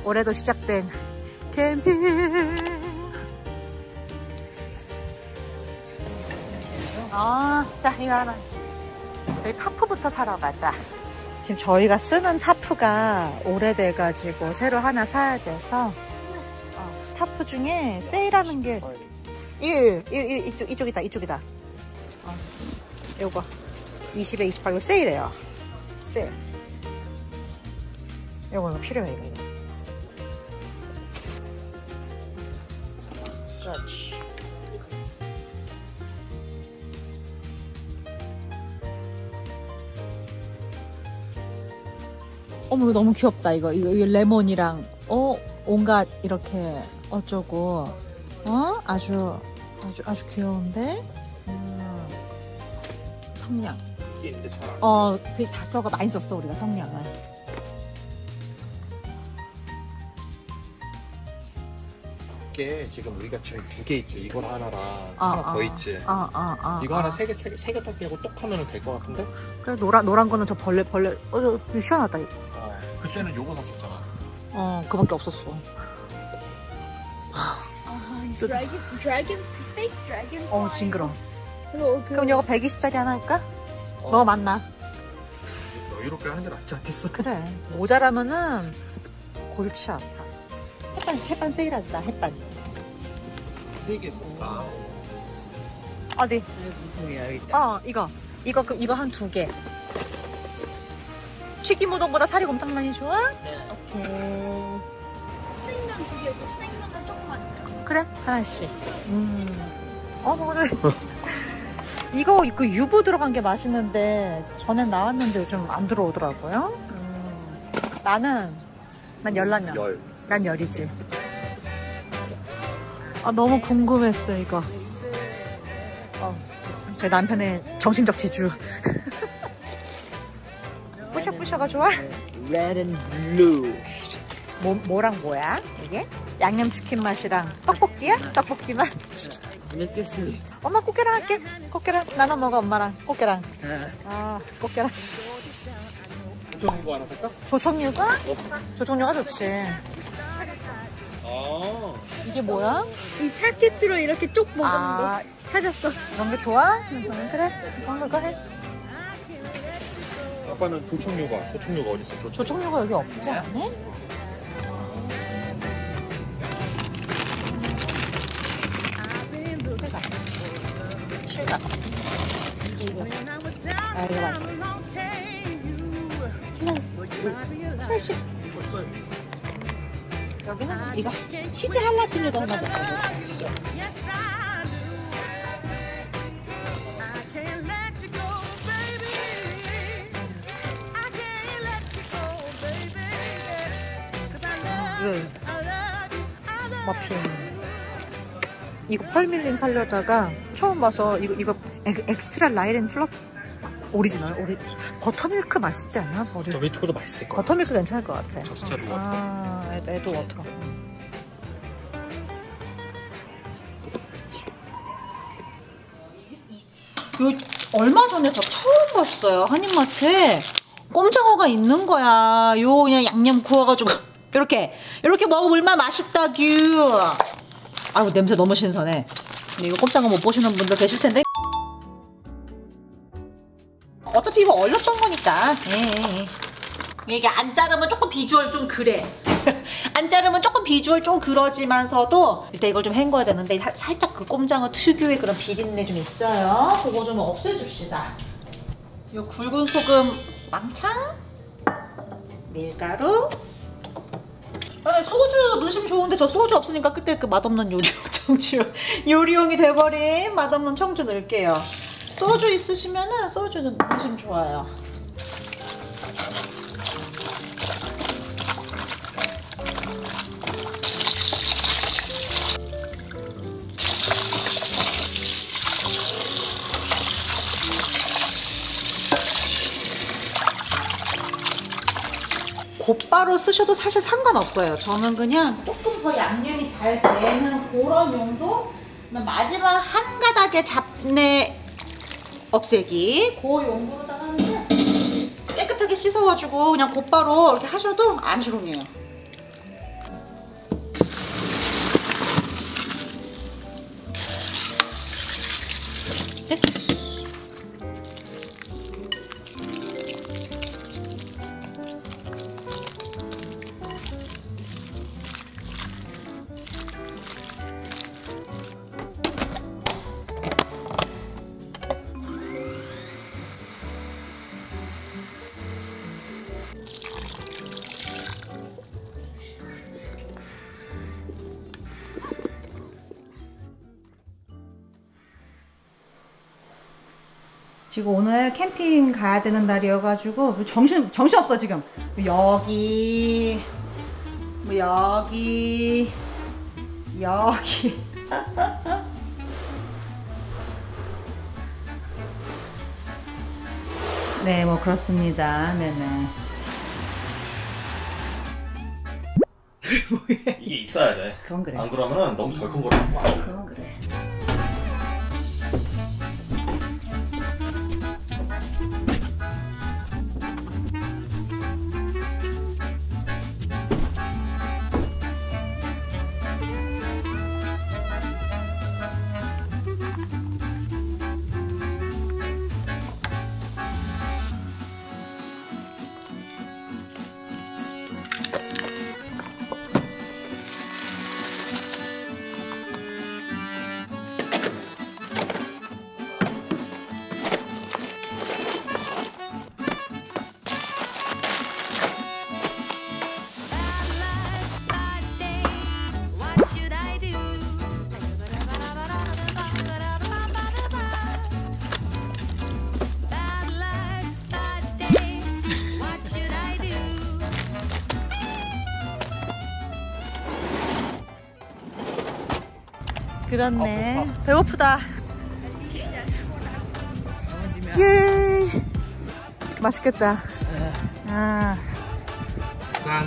올해도 시작된 캠핑. 자, 이거 하나. 저희 타프부터 사러 가자. 지금 저희가 쓰는 타프가 오래돼가지고 새로 하나 사야 돼서 타프 중에 세일하는 게 이쪽이다. 요거 20에 28 이거 세일해요. 세일. 요거 필요해. 이거. 그렇지. 어머, 이거 너무 귀엽다. 이거 레몬이랑 온갖 이렇게 어쩌고 아주 귀여운데. 성냥. 그게 다 써가 많이 썼어 우리가 성냥은. 이게 지금 우리가 지금 2개 있지. 이걸 하나랑 하나 더 있지. 이거 하나 3개 딱 끼고 똑 하면 될 것 같은데? 그래, 노란 거는 저 벌레 이거 시원하다 이거. 그때는 요거 샀었잖아. 그밖에 없었어. 드래곤 페이크 드래곤. 징그러. 그럼 이거 120짜리 하나 할까? 너 맞나? 여유롭게 하는 게 낫지 않겠어? 그래. 모자라면은 골치 아파. 햇반 세일하자. 햇반. 되게 어디? 이거 한 2개. 튀김 우동보다 사리곰탕 많이 좋아? 네. 오케이. 스낵면 2개고 스낵면은 조금만. 그래, 하나씩. 그래. 이거 유부 들어간 게 맛있는데 전엔 나왔는데 요즘 안 들어오더라고요. 난 열라면. 난 열이지. 너무 궁금했어 이거. 저희 남편의 정신적 지주. 뿌셔뿌셔가 좋아? Red and blue. 뭐랑 뭐야? 이게? 양념치킨 맛이랑 떡볶이야? 떡볶이 맛? 먹겠습니다. 엄마 꽃게랑 할게. 꽃게랑 나눠 먹어. 엄마랑 꽃게랑. 꽃게랑. 조청유가 하나 살까? 조청유가? 조청유가 좋지. 이게 뭐야? 이 패키지로 이렇게 쪽 먹는 거 찾았어. 이런 게 좋아? 그래. 이거 해. 아빠는 조청유가 어딨어? 조청유가 여기 없지 않니? 이거 맛있어. 여기는 이거 치즈 할라피뇨도 하나 먹어요. 치즈. 머핀. 이거 펄밀린 사려다가 처음 봐서 이거 엑스트라 라이렌 플럽 오리지널 버터밀크 맛있지 않아? 버터밀크도 맛있을 거야. 버터밀크 괜찮을 것 같아. 저스트 워터. 애도 워터. 얼마 전에 저 처음 봤어요. 한인마트에 꼼장어가 있는 거야. 그냥 양념 구워가지고 이렇게 먹으면 맛있다규. 아유, 냄새 너무 신선해. 이거 꼼장어 못 보시는 분들 계실 텐데. 어차피 이거 얼렸던 거니까. 이게 안 자르면 조금 비주얼 좀 그래. 안 자르면 조금 비주얼 좀 그러지만서도 일단 이걸 좀 헹궈야 되는데 살짝 그 꼼장어 특유의 그런 비린내 좀 있어요. 그거 좀 없애줍시다. 이 굵은 소금 왕창, 밀가루. 소주 넣으시면 좋은데 저 소주 없으니까 그때 그 맛없는 요리용이 돼버린 맛없는 청주 넣을게요. 소주 있으시면은 소주 넣으시면 좋아요. 곧바로 쓰셔도 사실 상관없어요. 저는 그냥 조금 더 양념이 잘 되는 그런 용도, 마지막 한 가닥의 잡내 없애기 그 용도로 하는데 깨끗하게 씻어가지고 그냥 곧바로 이렇게 하셔도 암시롱이에요. 됐어. 지금 오늘 캠핑 가야 되는 날이어가지고 정신없어 지금. 여기 뭐 여기 네, 뭐 그렇습니다. 네네. 이게 있어야 돼. 그건 그래. 안 그러면 너무 덜컹거리는 거야. 그건 그래. 그렇네. 배고프다. 예. 맛있겠다. 아. 짠.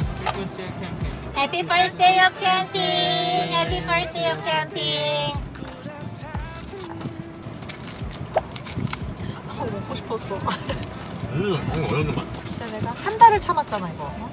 Happy first day of camping. Happy first day of camping. 먹고 싶었어. 너무 어려운 맛. 진짜 내가 한 달을 참았잖아 이거.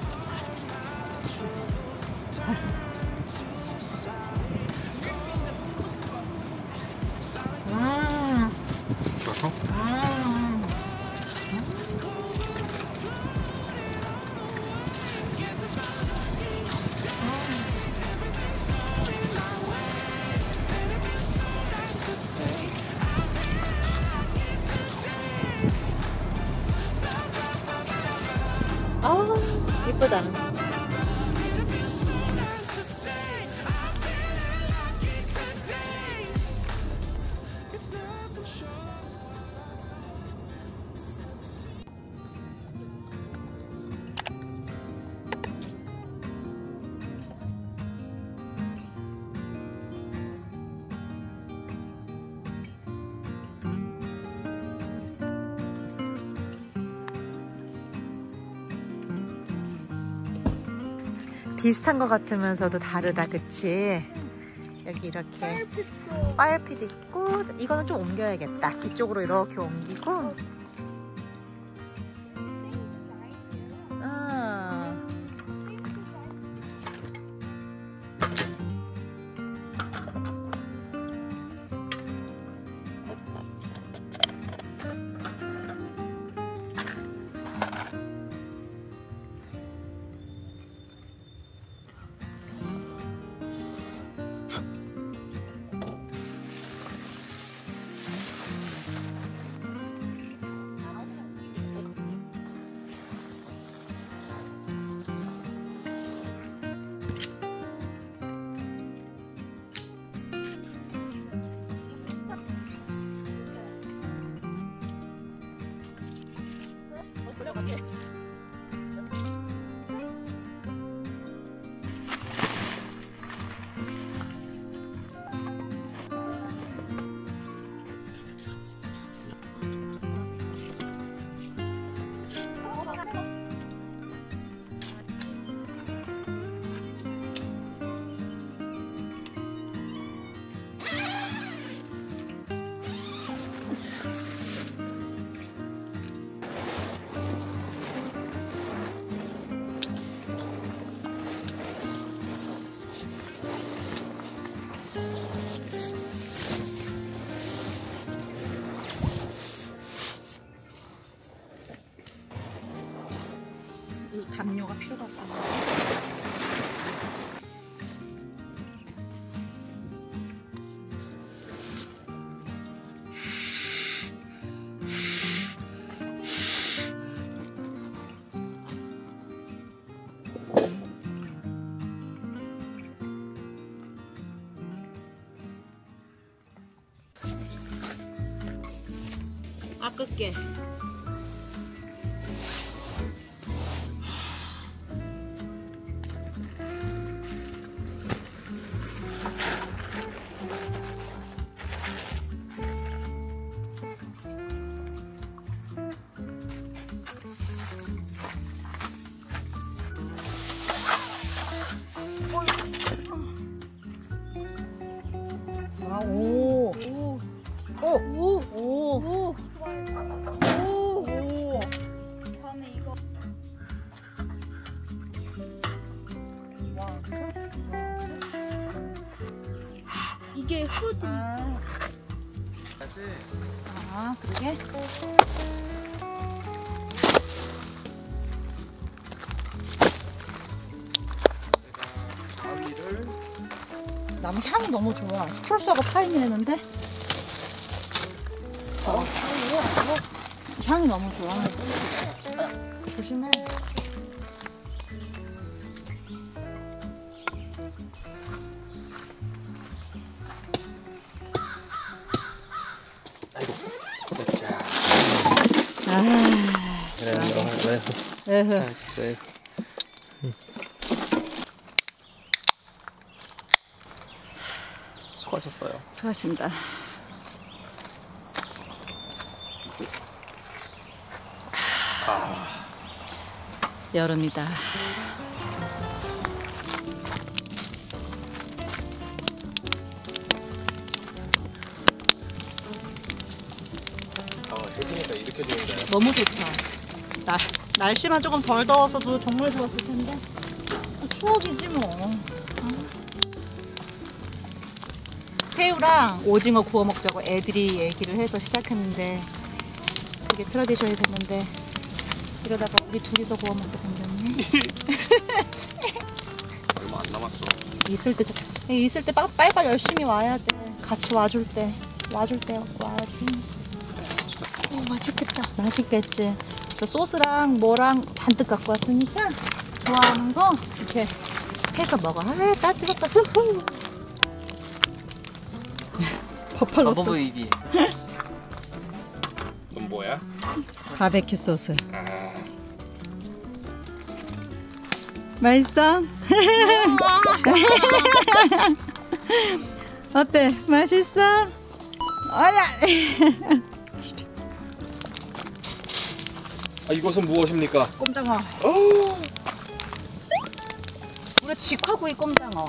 아우 예쁘다. 비슷한 것 같으면서도 다르다, 그치? 여기 이렇게 파이어핏 있고, 이거는 좀 옮겨야겠다. 이쪽으로 이렇게 옮기고. 담요가 필요가 없다. 아깝게. 아, 오. 오. 오. 오. 오. 다음에 이거. 이게 후드. 아, 그러게? 나무 향이 너무 좋아. 스프루스하고 파인이 했는데 향이 너무 좋아. 조심해. 아이고. 자. 아, 그래. 그래. 수고하셨어요. 수고하셨습니다. 여름이다. 해지니까 이렇게 좋은데. 너무 좋다. 날씨만 조금 덜 더워서도 정말 좋았을 텐데 추억이지 뭐. 새우랑 오징어 구워 먹자고 애들이 얘기를 해서 시작했는데 그게 트라디션이 됐는데 이러다가 우리 둘이서 구워 먹게 생겼네. 얼마 안 남았어. 있을 때 빨빨 열심히 와야 돼. 같이 와줄 때 와야지. 오, 맛있겠다. 맛있겠지. 저 소스랑 뭐랑 잔뜩 갖고 왔으니까 좋아하는 거 이렇게 해서 먹어. 아, 따뜻하다. 후후. 버팔로스. 버블이기. 그건 뭐야? 바베큐 소스. 아. 맛있어? 어때? 맛있어? 아야. 아, 이것은 무엇입니까? 꼼장어. 우리 직화구이 꼼장어.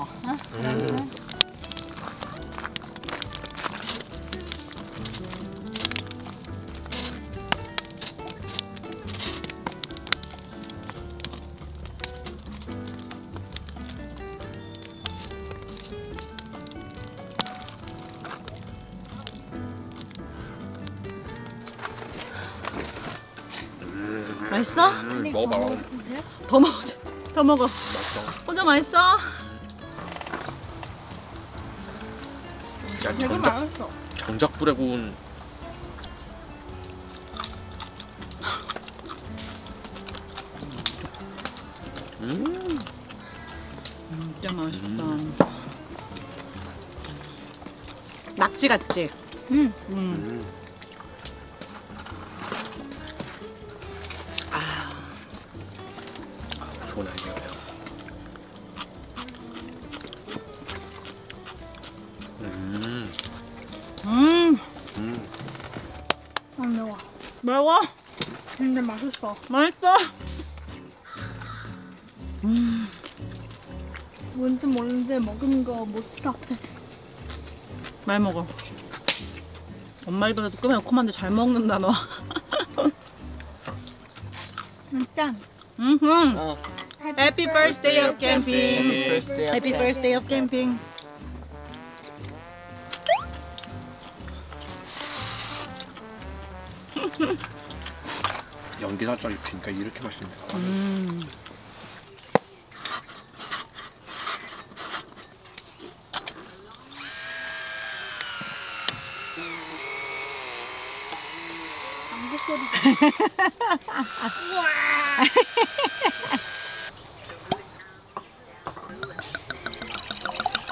맛있어? 먹어봐. 더 먹어. 더 먹어. 맛있어. 혼자 맛있어? 야, 되게 맛있어. 장작불에 구운. 진짜 맛있다. 낙지 같지? 좋은 아이디어예요. 안 매워. 매워? 근데 맛있어. 맛있어? 뭔지 모르는데 먹은 거 못 치답해. 많이 먹어. 엄마 입에서도 꽤 매콤한데 잘 먹는다 너. 짠. Happy birthday of camping. Happy birthday of camping. 연기 살짝 입히니까 이렇게 맛있네.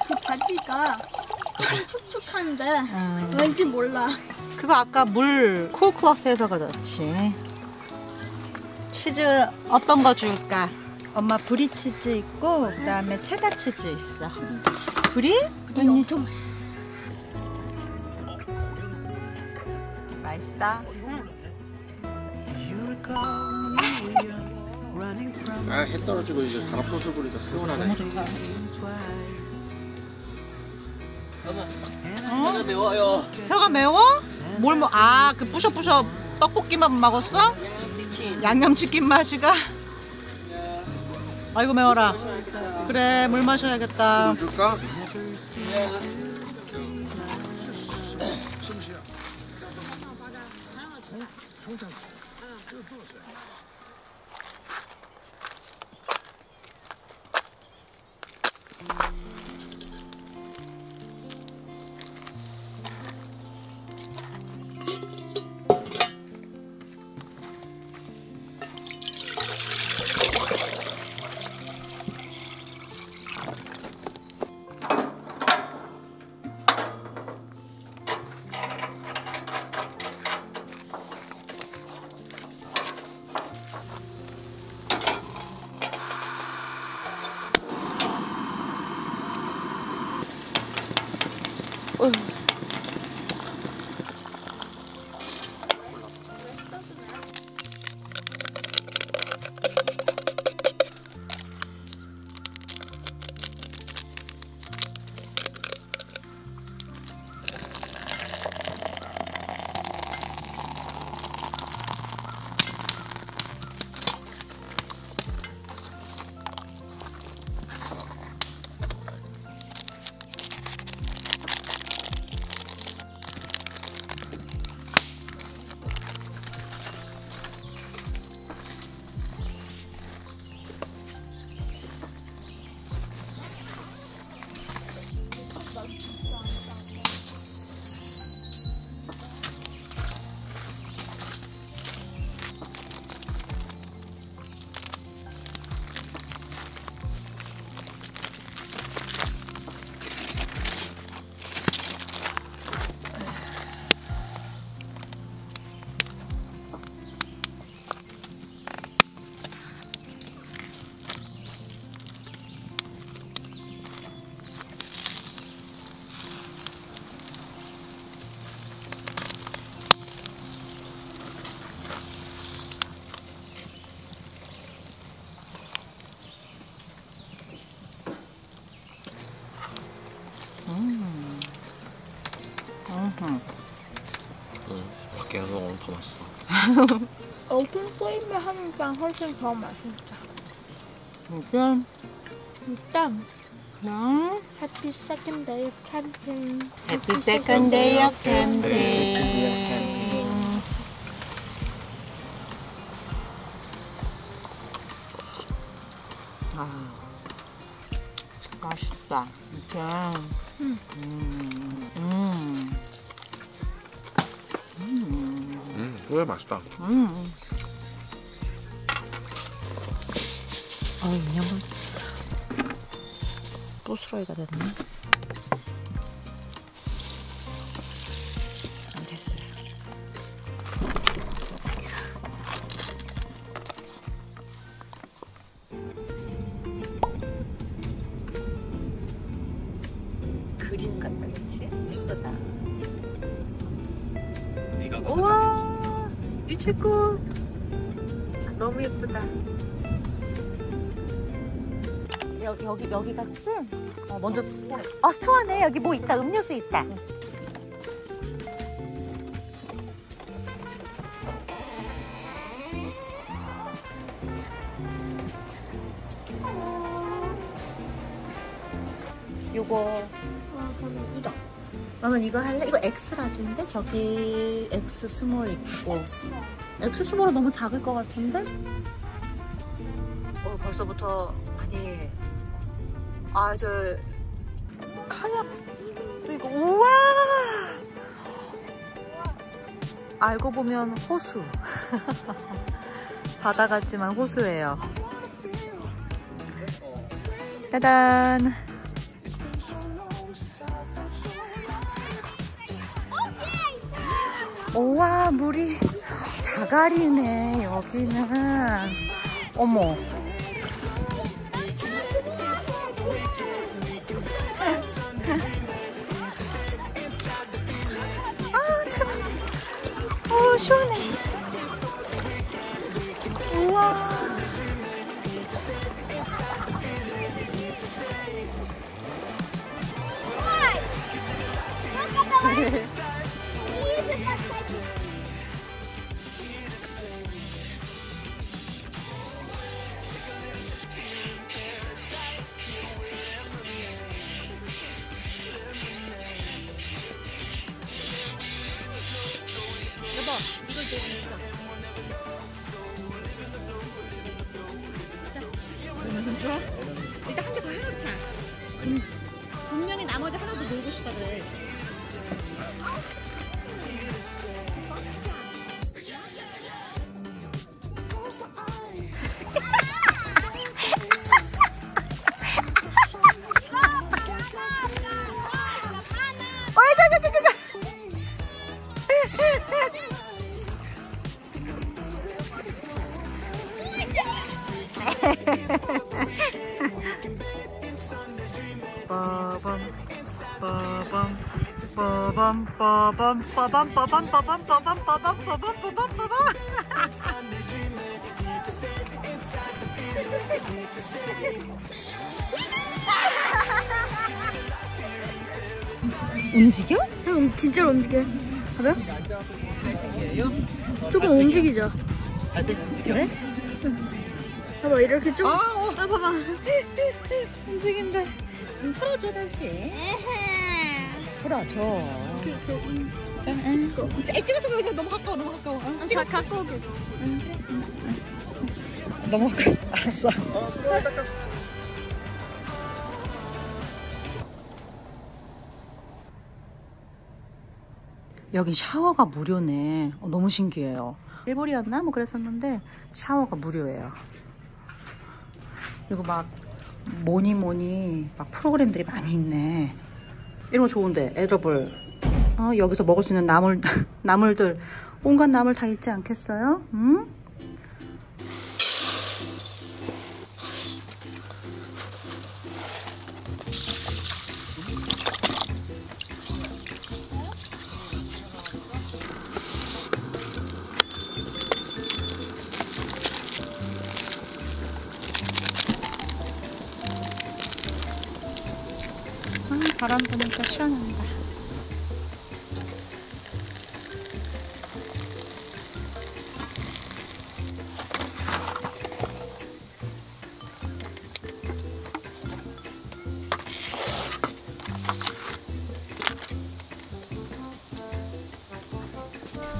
그 바지가 조금 축축한데 왠지 몰라. 그거 아까 물 쿨클러스에서 그렇지. 치즈 어떤 거 줄까? 엄마 브리 치즈 있고 그 다음에 체다 치즈 있어. 브리? 이게 엄청 맛있어. 맛있다. 아, 해 떨어지고 이제 단합 소스 뿌리니까 새우나네. 혀가 매워요. 혀가 매워? 뭘 뭐? 아, 그 부셔부셔 떡볶이만 먹었어? 양념치킨 맛이가? 아이고 매워라. 그래, 물 마셔야겠다. 물 줄까? 밖에 가서 오늘 더 맛있어. 오픈 플레임에 하니까 훨씬 더 맛있다. 일단 일단 그냥 Happy second day of camping. Happy second day of camping. 아, 맛있다. 진짜. 왜 맛있다. 인형은 부스러기가 됐네. 됐어요. 그림 같다, 그치? 예쁘다. 우와, 유채꽃 너무 예쁘다. 여기 같지? 먼저 스토어네. 여기 뭐 있다. 음료수 있다. 요거 이거. 너는 이거 할래? 이거 엑스라지인데 저기 엑스 스몰 있고. 엑스 스몰은 너무 작을 것 같은데? 벌써부터 아니 저 카약도 이거 우와 알고 보면 호수 바다 같지만 호수예요. 짜잔. 우와, 물이 자갈이네 여기는. 어머. 아, 참. 시원해. 우와. 좋아? 일단 한 개 더 해놓자. 분명히 나머지 하나도 놀고 싶다 그래. 움직여? 응, 진짜로 움직여. 봐봐요. 조금 움직이죠? 그래? 봐봐, 이렇게 쭉. 봐봐. 움직인다. 풀어줘 다시. 풀어줘. 찍어서 그래. 너무 가까워. 자, 갖고 오게. 너무 가까워. 알았어. 여기 샤워가 무료네. 너무 신기해요. 일본이었나? 뭐 그랬었는데 샤워가 무료예요. 그리고 막 뭐니 막 프로그램들이 많이 있네. 이런 거 좋은데 에더블. 여기서 먹을 수 있는 나물들 온갖 나물 다 있지 않겠어요? 응? 바람 부니까 시원합니다.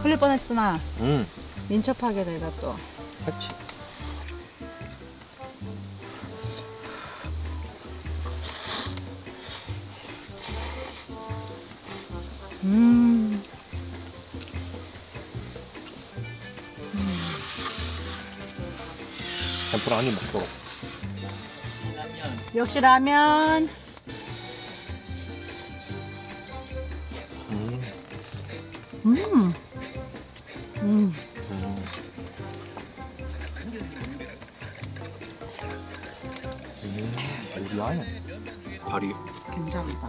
흘릴 뻔했으나 민첩하게 내가 또 그렇지. tempura 아니 먹고. 역시 라면. 우리 아야. 다리. 굉장하다.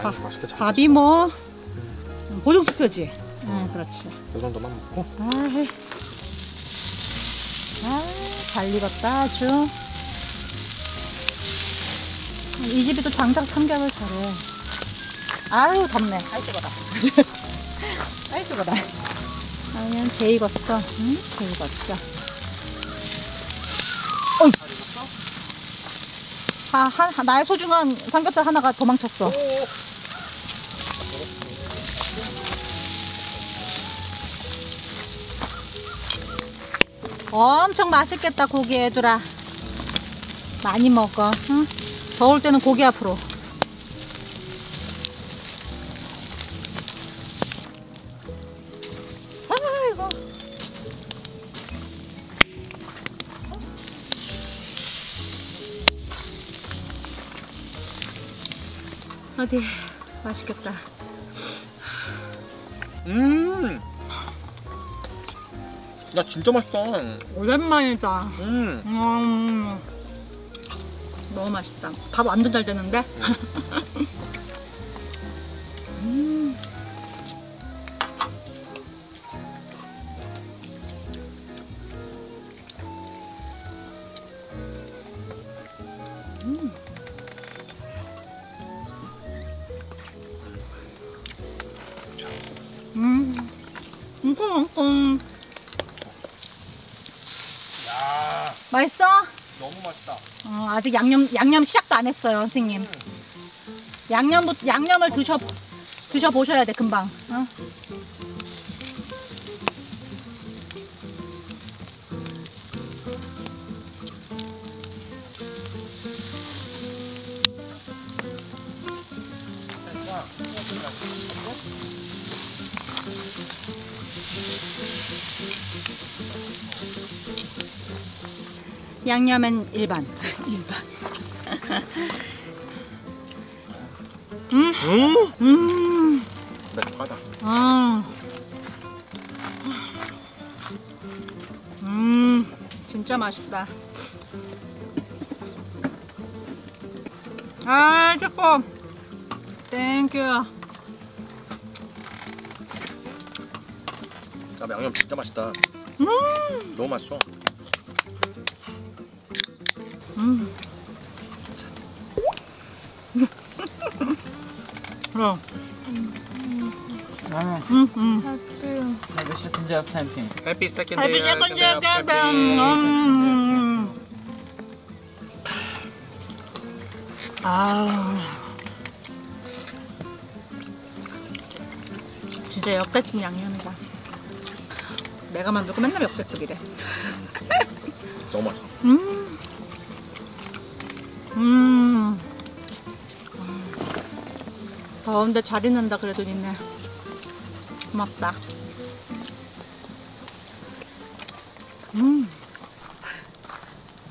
많이 맛있게 잘 밥이 뭐 보증수표지. 응, 그렇지. 이 정도만 먹고. 잘 익었다 아주. 이 집이 또 장작 삼겹을 잘해. 아유 덥네. 아이 뜨거다. 아이 뜨거다. 아니면 개 익었어. 응? 개 익었어. 어이. 나의 소중한 삼겹살 하나가 도망쳤어. 엄청 맛있겠다 고기 얘들아. 많이 먹어. 응? 더울 때는 고기 앞으로. 아이고. 어디 맛있겠다. 야 진짜 맛있다. 오랜만이다. 너무 맛있다. 밥 완전 잘 되는데? 맛있어? 너무 맛있다. 아직 양념 시작도 안 했어요, 선생님. 양념을 드셔보셔야 돼, 금방. 양념은 일반. 매콤하다. 진짜 맛있다. 아, 조금. 땡큐. 야, 양념 진짜 맛있다. 너무 맛있어. 그럼. Maybe second day of camping. 해피 세컨드 해피 데이. 세컨드 데이. 진짜 역대급 양념이다. 내가 만들고 맨날 역대급이래. 너무 맛있어. 더운데 잘 있는다 그래도 니네. 고맙다.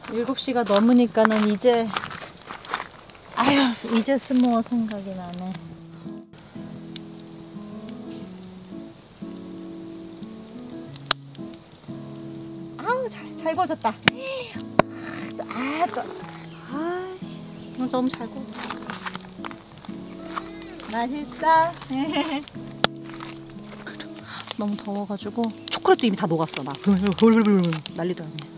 7시가 넘으니까는 이제 이제 스모어 생각이 나네. 아우 잘 구워졌다. 너무 잘 구웠다. 맛있어. 너무 더워가지고 초콜릿도 이미 다 녹았어. 막 난리도 아니야.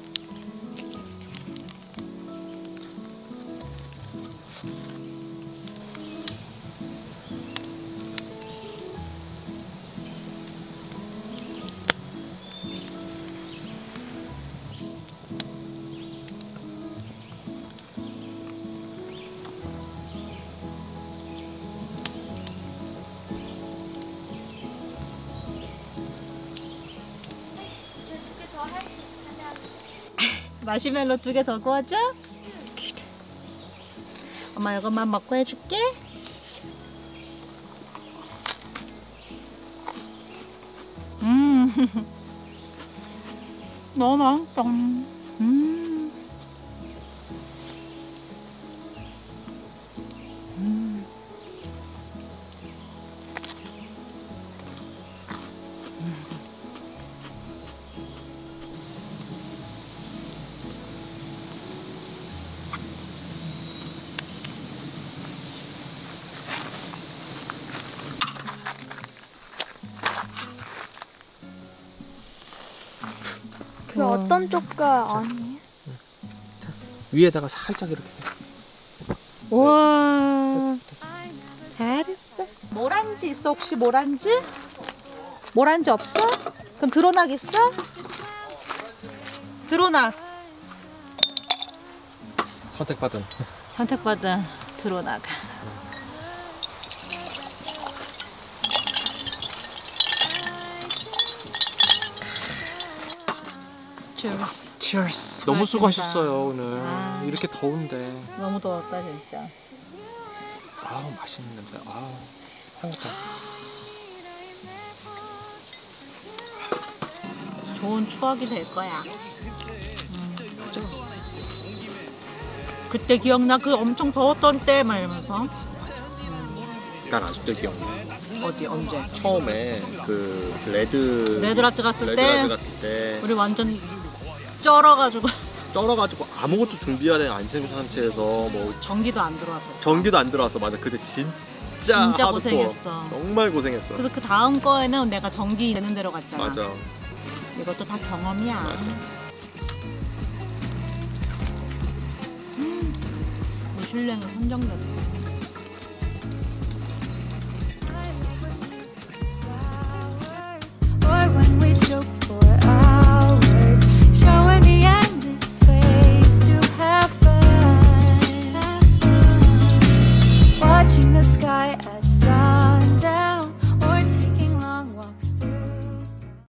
마시멜로 2개 더 구워줘? 그래. 엄마 이것만 먹고 해줄게. 너무 맛있다. 그 어떤 쪽가 아니에요? 위에다가 살짝 이렇게. 와. 됐어. 잘했어. 모란지 있어 혹시 모란지? 모란지 없어? 그럼 드로낙 있어? 드로낙. 선택받은 드로낙. Cheers. Cheers. 너무 수고하셨어요 오늘. 아. 이렇게 더운데. 너무 더웠다 진짜. 아우 맛있는 냄새. 아우 향긋해. 좋은 추억이 될 거야. 그때 기억나? 그 엄청 더웠던 때 막 이러면서. 난 아직도 기억나. 어디 언제? 처음에 그 레드라트 갔을 때 갔을 때 우리 완전 쩔어가지고 쩔어가지고 아무것도 준비하지 않은 상태에서 뭐 전기도 안 들어왔어. 전기도 안 들어왔어. 맞아. 그때 진짜 하드코어. 고생했어. 정말 고생했어. 그래서 그 다음 거에는 내가 전기 되는 데로 갔잖아. 맞아. 이것도 다 경험이야. 맞아. 미슐랭을 선정됐어.